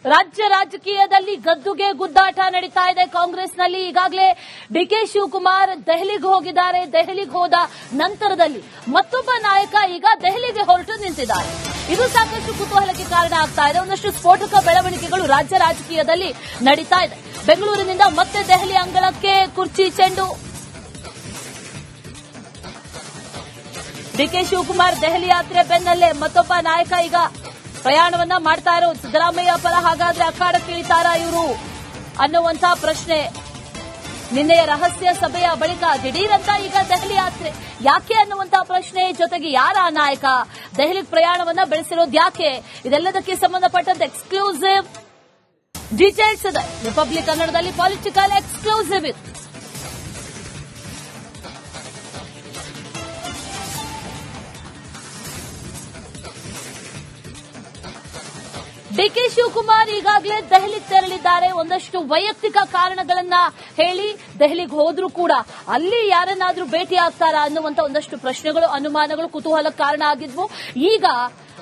ರಾಜ್ಯ ರಾಜಕೀಯದಲ್ಲಿ ಗದ್ದುಗೆ ಗುದ್ದಾಟ ನಡೀತಾ ಇದೆ. ಕಾಂಗ್ರೆಸ್ನಲ್ಲಿ ಈಗಾಗಲೇ ಡಿಕೆ ಶಿವಕುಮಾರ್ ದೆಹಲಿಗೆ ಹೋಗಿದ್ದಾರೆ. ದೆಹಲಿಗೆ ಹೋದ ನಂತರದಲ್ಲಿ ಮತ್ತೊಬ್ಬ ನಾಯಕ ಈಗ ದೆಹಲಿಗೆ ಹೊರಟು ನಿಂತಿದ್ದಾರೆ. ಇದು ಸಾಕಷ್ಟು ಕುತೂಹಲಕ್ಕೆ ಕಾರಣ ಆಗ್ತಾ ಇದೆ. ಒಂದಷ್ಟು ಸ್ಫೋಟಕ ಬೆಳವಣಿಗೆಗಳು ರಾಜ್ಯ ರಾಜಕೀಯದಲ್ಲಿ ನಡೀತಾ ಇದೆ. ಬೆಂಗಳೂರಿನಿಂದ ಮತ್ತೆ ದೆಹಲಿ ಅಂಗಳಕ್ಕೆ ಕುರ್ಚಿ ಚೆಂಡು. ಡಿಕೆ ಶಿವಕುಮಾರ್ ದೆಹಲಿ ಯಾತ್ರೆ ಬೆನ್ನಲ್ಲೇ ಮತ್ತೊಬ್ಬ ನಾಯಕ ಈಗ ಪ್ರಯಾಣವನ್ನ ಮಾಡ್ತಾ ಇರೋ ಸಿದ್ದರಾಮಯ್ಯ ಪರ ಹಾಗಾದ್ರೆ ಅಖಾಡಕ್ಕೆ ಇಳಿತಾರಾ ಇವರು ಅನ್ನುವಂತ ಪ್ರಶ್ನೆ. ನಿನ್ನೆಯ ರಹಸ್ಯ ಸಭೆಯ ಬಳಿಕ ದಿಢೀರಂತ ಈಗ ದೆಹಲಿ ಯಾತ್ರೆ ಯಾಕೆ ಅನ್ನುವಂತ ಪ್ರಶ್ನೆ, ಜೊತೆಗೆ ಯಾರ ನಾಯಕ ದೆಹಲಿಗೆ ಪ್ರಯಾಣವನ್ನ ಬೆಳೆಸಿರೋದು ಯಾಕೆ, ಇದೆಲ್ಲದಕ್ಕೆ ಸಂಬಂಧಪಟ್ಟಂತೆ ಎಕ್ಸ್ಕ್ಲೂಸಿವ್ ಡೀಟೇಲ್ಸ್ ಇದೆ ರಿಪಬ್ಲಿಕ್ ಕನ್ನಡದಲ್ಲಿ. ಪೊಲಿಟಿಕಲ್ ಎಕ್ಸ್ಕ್ಲೂಸಿವ್ ಇದೆ. ಡಿಕೆ ಶಿವಕುಮಾರ್ ಈಗಾಗಲೇ ದೆಹಲಿಗೆ ತೆರಳಿದ್ದಾರೆ. ಒಂದಷ್ಟು ವೈಯಕ್ತಿಕ ಕಾರಣಗಳನ್ನ ಹೇಳಿ ದೆಹಲಿಗೆ ಹೋದ್ರೂ ಕೂಡ ಅಲ್ಲಿ ಯಾರನ್ನಾದ್ರೂ ಭೇಟಿ ಆಗ್ತಾರಾ ಅನ್ನುವಂತ ಒಂದಷ್ಟು ಪ್ರಶ್ನೆಗಳು, ಅನುಮಾನಗಳು, ಕುತೂಹಲಕ್ಕೆ ಕಾರಣ ಆಗಿದ್ವು. ಈಗ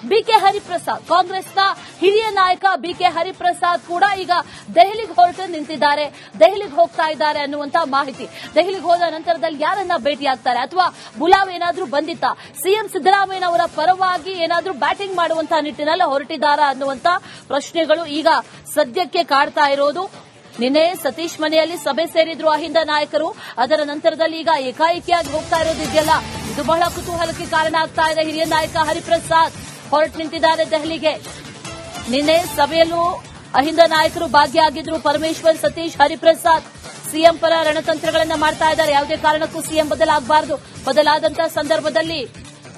ಬಿಕೆ ಹರಿಪ್ರಸಾದ್, ಕಾಂಗ್ರೆಸ್ನ ಹಿರಿಯ ನಾಯಕ ಬಿಕೆ ಹರಿಪ್ರಸಾದ್ ಕೂಡ ಈಗ ದೆಹಲಿಗೆ ಹೊರಟು ನಿಂತಿದ್ದಾರೆ. ದೆಹಲಿಗೆ ಹೋಗ್ತಾ ಇದ್ದಾರೆ ಅನ್ನುವಂತ ಮಾಹಿತಿ. ದೆಹಲಿಗೆ ಹೋದ ನಂತರದಲ್ಲಿ ಯಾರನ್ನ ಭೇಟಿ ಆಗ್ತಾರೆ ಅಥವಾ ಬುಲಾವ್ ಏನಾದ್ರೂ ಬಂದಿತ್ತಾ, ಸಿಎಂ ಸಿದ್ದರಾಮಯ್ಯ ಅವರ ಪರವಾಗಿ ಏನಾದ್ರೂ ಬ್ಯಾಟಿಂಗ್ ಮಾಡುವಂತಹ ನಿಟ್ಟಿನಲ್ಲಿ ಹೊರಟಿದ್ದಾರಾ ಅನ್ನುವಂತ ಪ್ರಶ್ನೆಗಳು ಈಗ ಸದ್ಯಕ್ಕೆ ಕಾಡ್ತಾ ಇರೋದು. ನಿನ್ನೆ ಸತೀಶ್ ಮನೆಯಲ್ಲಿ ಸಭೆ ಸೇರಿದ್ರು ಅಹಿಂದ ನಾಯಕರು. ಅದರ ನಂತರದಲ್ಲಿ ಈಗ ಏಕಾಏಕಿಯಾಗಿ ಹೋಗ್ತಾ ಇರೋದಿದೆಯಲ್ಲ, ಇದು ಬಹಳ ಕುತೂಹಲಕ್ಕೆ ಕಾರಣ ಆಗ್ತಾ ಇದೆ. ಹಿರಿಯ ನಾಯಕ ಹರಿಪ್ರಸಾದ್ ಹೊರಟು ನಿಂತಿದ್ದಾರೆ ದೆಹಲಿಗೆ. ನಿನ್ನೆ ಸಭೆಯಲ್ಲೂ ಅಹಿಂದ ನಾಯಕರು ಭಾಗಿಯಾಗಿದ್ರು. ಪರಮೇಶ್ವರ್, ಸತೀಶ್, ಹರಿಪ್ರಸಾದ್ ಸಿಎಂ ಪರ ರಣತಂತ್ರಗಳನ್ನ ಮಾಡ್ತಾ ಇದ್ದಾರೆ. ಯಾವುದೇ ಕಾರಣಕ್ಕೂ ಸಿಎಂ ಬದಲಾಗಬಾರದು. ಬದಲಾದಂತಹ ಸಂದರ್ಭದಲ್ಲಿ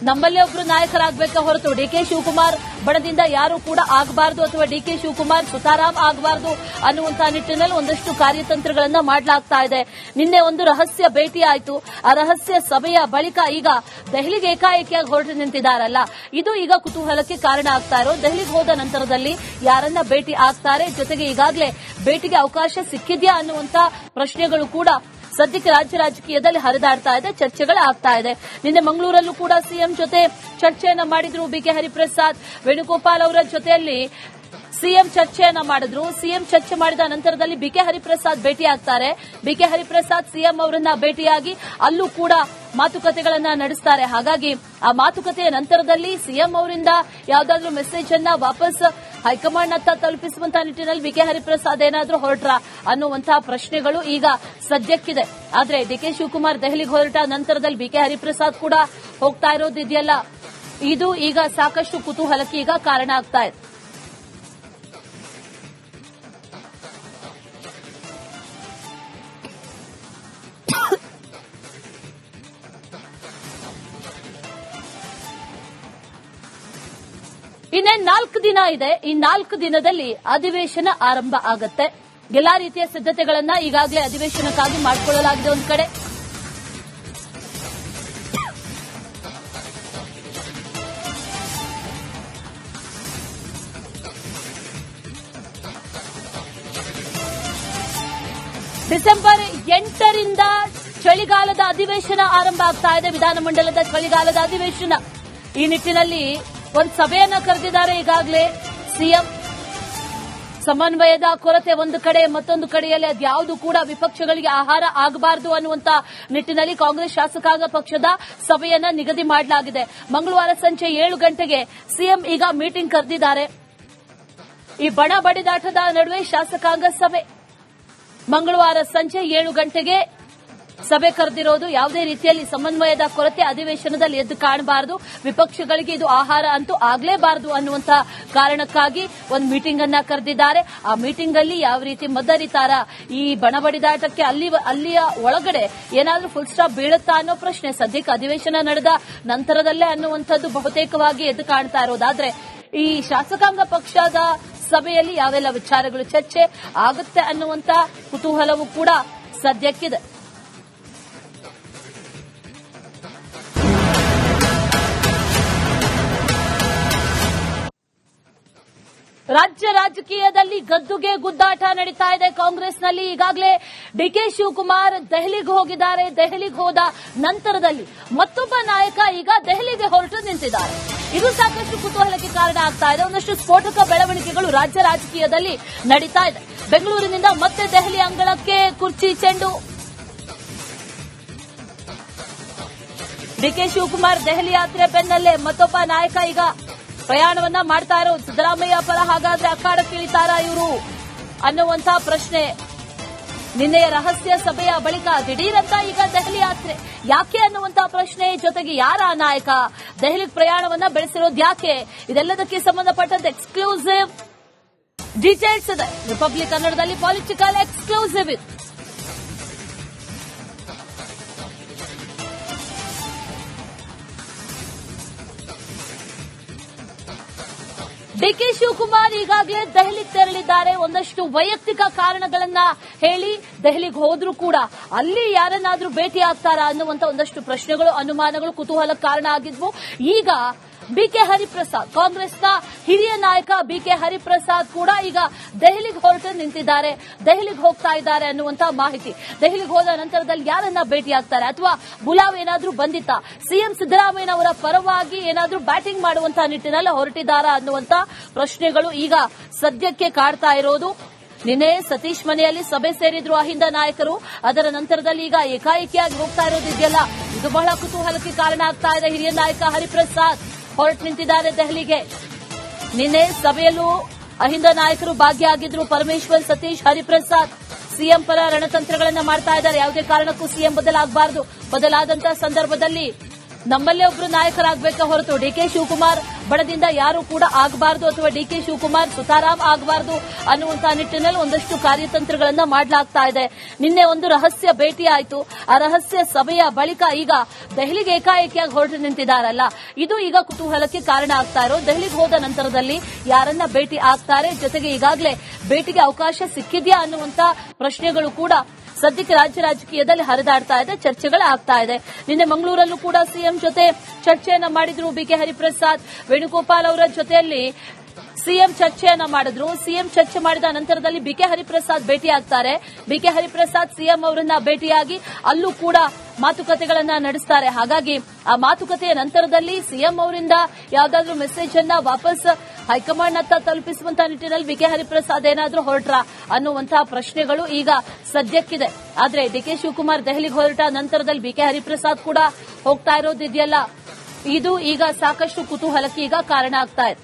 ನಮ್ಮಲ್ಲೇ ಒಬ್ರು ನಾಯಕರಾಗಬೇಕ ಹೊರತು ಡಿಕೆ ಶಿವಕುಮಾರ್ ಬಣದಿಂದ ಯಾರೂ ಕೂಡ ಆಗಬಾರದು ಅಥವಾ ಡಿಕೆ ಶಿವಕುಮಾರ್ ಸುತಾರಾಮ್ ಆಗಬಾರದು ಅನ್ನುವಂತಹ ನಿಟ್ಟಿನಲ್ಲಿ ಒಂದಷ್ಟು ಕಾರ್ಯತಂತ್ರಗಳನ್ನ ಮಾಡಲಾಗ್ತಾ ಇದೆ. ನಿನ್ನೆ ಒಂದು ರಹಸ್ಯ ಭೇಟಿ ಆಯಿತು. ಆ ರಹಸ್ಯ ಸಭೆಯ ಬಳಿಕ ಈಗ ದೆಹಲಿಗೆ ಏಕಾಏಕಿಯಾಗಿ ಹೊರಟು ನಿಂತಿದ್ದಾರಲ್ಲ, ಇದು ಈಗ ಕುತೂಹಲಕ್ಕೆ ಕಾರಣ ಆಗ್ತಾ ಇರೋ. ದೆಹಲಿಗೆ ಹೋದ ನಂತರದಲ್ಲಿ ಯಾರನ್ನ ಭೇಟಿ ಆಗ್ತಾರೆ, ಜೊತೆಗೆ ಈಗಾಗಲೇ ಭೇಟಿಗೆ ಅವಕಾಶ ಸಿಕ್ಕಿದ್ಯಾ ಅನ್ನುವಂತ ಪ್ರಶ್ನೆಗಳು ಕೂಡ ಸದ್ಯಕ್ಕೆ ರಾಜ್ಯ ರಾಜಕೀಯದಲ್ಲಿ ಹರಿದಾಡ್ತಾ ಇದೆ, ಚರ್ಚೆಗಳಾಗ್ತಾ ಇದೆ. ನಿನ್ನೆ ಮಂಗಳೂರಲ್ಲೂ ಕೂಡ ಸಿಎಂ ಜೊತೆ ಚರ್ಚೆಯನ್ನ ಮಾಡಿದ್ರು ಬಿಕೆ ಹರಿಪ್ರಸಾದ್. ವೇಣುಗೋಪಾಲ್ ಅವರ ಜೊತೆಯಲ್ಲಿ ಸಿಎಂ ಚರ್ಚೆಯನ್ನ ಮಾಡಿದ್ರು. ಸಿಎಂ ಚರ್ಚೆ ಮಾಡಿದ ನಂತರದಲ್ಲಿ ಬಿಕೆ ಹರಿಪ್ರಸಾದ್ ಭೇಟಿ ಆಗ್ತಾರೆ. ಬಿಕೆ ಹರಿಪ್ರಸಾದ್ ಸಿಎಂ ಅವರನ್ನ ಭೇಟಿಯಾಗಿ ಅಲ್ಲೂ ಕೂಡ ಮಾತುಕತೆಗಳನ್ನ ನಡೆಸ್ತಾರೆ. ಹಾಗಾಗಿ ಆ ಮಾತುಕತೆಯ ನಂತರದಲ್ಲಿ ಸಿಎಂ ಅವರಿಂದ ಯಾವುದಾದ್ರೂ ಮೆಸೇಜ್ ಅನ್ನ ವಾಪಸ್ ಹೈಕಮಾಂಡ್ ಹತ್ತ ತಲುಪಿಸುವಂತಹ ನಿಟ್ಟಿನಲ್ಲಿ ಬಿಕೆ ಹರಿಪ್ರಸಾದ್ ಏನಾದ್ರೂ ಹೊರಟ್ರ ಅನ್ನುವಂತಹ ಪ್ರಶ್ನೆಗಳು ಈಗ ಸದ್ಯಕ್ಕಿದೆ. ಆದ್ರೆ ಡಿಕೆ ಶಿವಕುಮಾರ್ ದೆಹಲಿಗೆ ಹೊರಟ ನಂತರದಲ್ಲಿ ಬಿಕೆ ಹರಿಪ್ರಸಾದ್ ಕೂಡ ಹೋಗ್ತಾ ಇರೋದಿದೆಯಲ್ಲ, ಇದು ಈಗ ಸಾಕಷ್ಟು ಕುತೂಹಲಕ್ಕೆ ಈಗ ಕಾರಣ ಆಗ್ತಾ ಇದೆ. ಇನ್ನೇ 4 ದಿನ ಇದೆ. ಈ 4 ದಿನದಲ್ಲಿ ಅಧಿವೇಶನ ಆರಂಭ ಆಗತ್ತೆ. ಎಲ್ಲಾ ರೀತಿಯ ಸಿದ್ಧತೆಗಳನ್ನ ಈಗಾಗಲೇ ಅಧಿವೇಶನಕ್ಕಾಗಿ ಮಾಡಿಕೊಳ್ಳಲಾಗಿದೆ. ಒಂದು ಕಡೆ ಡಿಸೆಂಬರ್ 8ರಿಂದ ಚಳಿಗಾಲದ ಅಧಿವೇಶನ ಆರಂಭ ಆಗ್ತಾ ಇದೆ. ವಿಧಾನಮಂಡಲದ ಚಳಿಗಾಲದ ಅಧಿವೇಶನ. ಈ ನಿಟ್ಟಿನಲ್ಲಿ ಒಂದು ಸಭೆಯನ್ನ ಕರೆದಿದ್ದಾರೆ ಈಗಾಗಲೇ ಸಿಎಂ. ಸಮನ್ವಯದ ಕೊರತೆ ಒಂದು ಕಡೆ, ಮತ್ತೊಂದು ಕಡೆಯಲ್ಲಿ ಅದ್ಯಾವುದು ಕೂಡ ವಿಪಕ್ಷಗಳಿಗೆ ಆಹಾರ ಆಗಬಾರದು ಅನ್ನುವಂತ ನಿಟ್ಟಿನಲ್ಲಿ ಕಾಂಗ್ರೆಸ್ ಶಾಸಕಾಂಗ ಪಕ್ಷದ ಸಭೆಯನ್ನ ನಿಗದಿ ಮಾಡಲಾಗಿದೆ. ಮಂಗಳವಾರ ಸಂಜೆ 7 ಗಂಟೆಗೆ ಸಿಎಂ ಈಗ ಮೀಟಿಂಗ್ ಕರೆದಿದ್ದಾರೆ. ಈ ಬಣ ಬಡಿದಾಟದ ನಡುವೆ ಶಾಸಕಾಂಗ ಸಭೆ ಮಂಗಳವಾರ ಸಂಜೆ 7 ಗಂಟೆಗೆ ಸಭೆ ಕರೆದಿರೋದು. ಯಾವುದೇ ರೀತಿಯಲ್ಲಿ ಸಮನ್ವಯದ ಕೊರತೆ ಅಧಿವೇಶನದಲ್ಲಿ ಎದ್ದು ಕಾಣಬಾರದು, ವಿಪಕ್ಷಗಳಿಗೆ ಇದು ಆಹಾರ ಅಂತೂ ಆಗಲೇಬಾರದು ಅನ್ನುವಂತ ಕಾರಣಕ್ಕಾಗಿ ಒಂದು ಮೀಟಿಂಗ್ ಅನ್ನ ಕರೆದಿದ್ದಾರೆ. ಆ ಮೀಟಿಂಗ್ ಅಲ್ಲಿ ಯಾವ ರೀತಿ ಮದ್ದರಿತಾರ, ಈ ಬಣಬಡಿದಾಟಕ್ಕೆ ಅಲ್ಲಿಯ ಒಳಗಡೆ ಏನಾದ್ರೂ ಫುಲ್ ಸ್ಟಾಪ್ ಬೀಳುತ್ತಾ ಅನ್ನೋ ಪ್ರಶ್ನೆ ಸದ್ಯಕ್ಕೆ ಅಧಿವೇಶನ ನಡೆದ ನಂತರದಲ್ಲೇ ಅನ್ನುವಂಥದ್ದು ಬಹುತೇಕವಾಗಿ ಎದ್ದು ಕಾಣ್ತಾ ಇರೋದಾದ್ರೆ, ಈ ಶಾಸಕಾಂಗ ಪಕ್ಷದ ಸಭೆಯಲ್ಲಿ ಯಾವೆಲ್ಲ ವಿಚಾರಗಳು ಚರ್ಚೆ ಆಗುತ್ತೆ ಅನ್ನುವಂತ ಕುತೂಹಲವೂ ಕೂಡ ಸದ್ಯಕ್ಕಿದೆ. ರಾಜ್ಯ ರಾಜಕೀಯದಲ್ಲಿ ಗದ್ದುಗೆ ಗುದ್ದಾಟ ನಡೀತಾ ಇದೆ. ಕಾಂಗ್ರೆಸ್ನಲ್ಲಿ ಈಗಾಗಲೇ ಡಿಕೆ ಶಿವಕುಮಾರ್ ದೆಹಲಿಗೆ ಹೋಗಿದ್ದಾರೆ. ದೆಹಲಿಗೆ ಹೋದ ನಂತರದಲ್ಲಿ ಮತ್ತೊಬ್ಬ ನಾಯಕ ಈಗ ದೆಹಲಿಗೆ ಹೊರಟು ನಿಂತಿದ್ದಾರೆ. ಇದು ಸಾಕಷ್ಟು ಕುತೂಹಲಕ್ಕೆ ಕಾರಣ ಆಗ್ತಾ ಇದೆ. ಒಂದಷ್ಟು ಸ್ಫೋಟಕ ಬೆಳವಣಿಗೆಗಳು ರಾಜ್ಯ ರಾಜಕೀಯದಲ್ಲಿ ನಡೀತಾ ಇದೆ. ಬೆಂಗಳೂರಿನಿಂದ ಮತ್ತೆ ದೆಹಲಿ ಅಂಗಳಕ್ಕೆ ಕುರ್ಚಿ ಚೆಂಡು. ಡಿಕೆ ಶಿವಕುಮಾರ್ ದೆಹಲಿ ಯಾತ್ರೆ ಬೆನ್ನಲ್ಲೇ ಮತ್ತೊಬ್ಬ ನಾಯಕ ಈಗ ಪ್ರಯಾಣವನ್ನ ಮಾಡ್ತಾ ಇರೋದು. ಸಿದ್ದರಾಮಯ್ಯ ಪರ ಹಾಗಾದ್ರೆ ಅಖಾಡಕ್ಕಿಳಿತಾರಾ ಇವರು ಅನ್ನುವಂತಹ ಪ್ರಶ್ನೆ. ನಿನ್ನೆಯ ರಹಸ್ಯ ಸಭೆಯ ಬಳಿಕ ದಿಢೀರಂತ ಈಗ ದೆಹಲಿ ಯಾತ್ರೆ ಯಾಕೆ ಅನ್ನುವಂತಹ ಪ್ರಶ್ನೆ, ಜೊತೆಗೆ ಯಾರ ನಾಯಕ ದೆಹಲಿಗೆ ಪ್ರಯಾಣವನ್ನ ಬೆಳೆಸಿರೋದು ಯಾಕೆ, ಇದೆಲ್ಲದಕ್ಕೆ ಸಂಬಂಧಪಟ್ಟಂತೆ ಎಕ್ಸ್ಕ್ಲೂಸಿವ್ ಡೀಟೇಲ್ಸ್ ಇದೆ ರಿಪಬ್ಲಿಕ್ ಕನ್ನಡದಲ್ಲಿ. ಪೊಲಿಟಿಕಲ್ ಎಕ್ಸ್ಕ್ಲೂಸಿವ್ ಇದೆ. ಡಿಕೆ ಶಿವಕುಮಾರ್ ಈಗಾಗಲೇ ದೆಹಲಿಗೆ ತೆರಳಿದ್ದಾರೆ. ಒಂದಷ್ಟು ವೈಯಕ್ತಿಕ ಕಾರಣಗಳನ್ನ ಹೇಳಿ ದೆಹಲಿಗೆ ಹೋದ್ರೂ ಕೂಡ ಅಲ್ಲಿ ಯಾರನ್ನಾದ್ರೂ ಭೇಟಿ ಆಗ್ತಾರಾ ಅನ್ನುವಂತ ಒಂದಷ್ಟು ಪ್ರಶ್ನೆಗಳು, ಅನುಮಾನಗಳು, ಕುತೂಹಲಕ್ಕೆ ಕಾರಣ ಆಗಿದ್ವು. ಈಗ ಬಿಕೆ ಹರಿಪ್ರಸಾದ್, ಕಾಂಗ್ರೆಸ್ನ ಹಿರಿಯ ನಾಯಕ ಬಿಕೆ ಹರಿಪ್ರಸಾದ್ ಕೂಡ ಈಗ ದೆಹಲಿಗೆ ಹೊರಟು ನಿಂತಿದ್ದಾರೆ. ದೆಹಲಿಗೆ ಹೋಗ್ತಾ ಇದ್ದಾರೆ ಅನ್ನುವಂತಹ ಮಾಹಿತಿ. ದೆಹಲಿಗೆ ಹೋದ ನಂತರದಲ್ಲಿ ಯಾರನ್ನ ಭೇಟಿ ಆಗ್ತಾರೆ ಅಥವಾ ಬುಲಾವ್ ಏನಾದ್ರೂ ಬಂದಿತ್ತಾ, ಸಿಎಂ ಸಿದ್ದರಾಮಯ್ಯನವರ ಪರವಾಗಿ ಏನಾದ್ರೂ ಬ್ಯಾಟಿಂಗ್ ಮಾಡುವಂತಹ ನಿಟ್ಟಿನಲ್ಲಿ ಹೊರಟಿದ್ದಾರಾ ಅನ್ನುವಂತ ಪ್ರಶ್ನೆಗಳು ಈಗ ಸದ್ಯಕ್ಕೆ ಕಾಡ್ತಾ ಇರೋದು. ನಿನ್ನೆ ಸತೀಶ್ ಮನೆಯಲ್ಲಿ ಸಭೆ ಸೇರಿದ್ರು ಅಹಿಂದ ನಾಯಕರು. ಅದರ ನಂತರದಲ್ಲಿ ಈಗ ಏಕಾಏಕಿಯಾಗಿ ಹೋಗ್ತಾ ಇರೋದಿದೆಯಲ್ಲ, ಇದು ಬಹಳ ಕುತೂಹಲಕ್ಕೆ ಕಾರಣ ಆಗ್ತಾ ಇದೆ. ಹಿರಿಯ ನಾಯಕ ಹರಿಪ್ರಸಾದ್ ಹೊರಟು ನಿಂತಿದ್ದಾರೆ ದೆಹಲಿಗೆ. ನಿನ್ನೆ ಸಭೆಯಲ್ಲೂ ಅಹಿಂದ ನಾಯಕರು ಭಾಗಿಯಾಗಿದ್ರು. ಪರಮೇಶ್ವರ್, ಸತೀಶ್, ಹರಿಪ್ರಸಾದ್ ಸಿಎಂ ಪರ ರಣತಂತ್ರಗಳನ್ನ ಮಾಡ್ತಾ ಇದ್ದಾರೆ. ಯಾವುದೇ ಕಾರಣಕ್ಕೂ ಸಿಎಂ ಬದಲಾಗಬಾರದು. ಬದಲಾದಂತಹ ಸಂದರ್ಭದಲ್ಲಿ ನಮ್ಮಲ್ಲೇ ಒಬ್ರು ನಾಯಕರಾಗಬೇಕ ಹೊರತು ಡಿಕೆ ಶಿವಕುಮಾರ್ ಬಣದಿಂದ ಯಾರು ಕೂಡ ಆಗಬಾರದು ಅಥವಾ ಡಿಕೆ ಶಿವಕುಮಾರ್ ಸುತಾರಾಮ್ ಆಗಬಾರದು ಅನ್ನುವಂತಹ ನಿಟ್ಟಿನಲ್ಲಿ ಒಂದಷ್ಟು ಕಾರ್ಯತಂತ್ರಗಳನ್ನ ಮಾಡಲಾಗ್ತಾ ಇದೆ. ನಿನ್ನೆ ಒಂದು ರಹಸ್ಯ ಭೇಟಿ ಆಯಿತು. ಆ ರಹಸ್ಯ ಸಭೆಯ ಬಳಿಕ ಈಗ ದೆಹಲಿಗೆ ಏಕಾಏಕಿಯಾಗಿ ಹೊರಟು ನಿಂತಿದ್ದಾರಲ್ಲ, ಇದು ಈಗ ಕುತೂಹಲಕ್ಕೆ ಕಾರಣ ಆಗ್ತಾ ಇರೋ. ದೆಹಲಿಗೆ ಹೋದ ನಂತರದಲ್ಲಿ ಯಾರನ್ನ ಭೇಟಿ ಆಗ್ತಾರೆ, ಜೊತೆಗೆ ಈಗಾಗಲೇ ಭೇಟಿಗೆ ಅವಕಾಶ ಸಿಕ್ಕಿದ್ಯಾ ಅನ್ನುವಂತ ಪ್ರಶ್ನೆಗಳು ಕೂಡ ಸದ್ಯಕ್ಕೆ ರಾಜ್ಯ ರಾಜಕೀಯದಲ್ಲಿ ಹರಿದಾಡ್ತಾ ಇದೆ, ಚರ್ಚೆಗಳಾಗ್ತಾ ಇದೆ. ನಿನ್ನೆ ಮಂಗಳೂರಲ್ಲೂ ಕೂಡ ಸಿಎಂ ಜೊತೆ ಚರ್ಚೆಯನ್ನ ಮಾಡಿದ್ರು ಬಿಕೆ ಹರಿಪ್ರಸಾದ್. ವೇಣುಗೋಪಾಲ್ ಅವರ ಜೊತೆಯಲ್ಲಿ ಸಿಎಂ ಚರ್ಚೆಯನ್ನ ಮಾಡಿದ್ರು. ಸಿಎಂ ಚರ್ಚೆ ಮಾಡಿದ ನಂತರದಲ್ಲಿ ಬಿಕೆ ಹರಿಪ್ರಸಾದ್ ಭೇಟಿಯಾಗ್ತಾರೆ. ಬಿಕೆ ಹರಿಪ್ರಸಾದ್ ಸಿಎಂ ಅವರನ್ನ ಭೇಟಿಯಾಗಿ ಅಲ್ಲೂ ಕೂಡ ಮಾತುಕತೆಗಳನ್ನ ನಡೆಸ್ತಾರೆ. ಹಾಗಾಗಿ ಆ ಮಾತುಕತೆಯ ನಂತರದಲ್ಲಿ ಸಿಎಂ ಅವರಿಂದ ಯಾವುದಾದ್ರೂ ಮೆಸೇಜ್ ಅನ್ನ ವಾಪಸ್ ಹೈಕಮಾಂಡ್ ಹತ್ತ ತಲುಪಿಸುವಂತಹ ನಿಟ್ಟಿನಲ್ಲಿ ಬಿಕೆ ಹರಿಪ್ರಸಾದ್ ಏನಾದ್ರೂ ಹೊರಟ್ರ ಅನ್ನುವಂತಹ ಪ್ರಶ್ನೆಗಳು ಈಗ ಸದ್ಯಕ್ಕಿದೆ. ಆದ್ರೆ ಡಿಕೆ ಶಿವಕುಮಾರ್ ದೆಹಲಿಗೆ ಹೊರಟ ನಂತರದಲ್ಲಿ ಬಿಕೆ ಹರಿಪ್ರಸಾದ್ ಕೂಡ ಹೋಗ್ತಾ ಇರೋದಿದೆಯಲ್ಲ, ಇದು ಈಗ ಸಾಕಷ್ಟು ಕುತೂಹಲಕ್ಕೆ ಈಗ ಕಾರಣ ಆಗ್ತಾ ಇದೆ.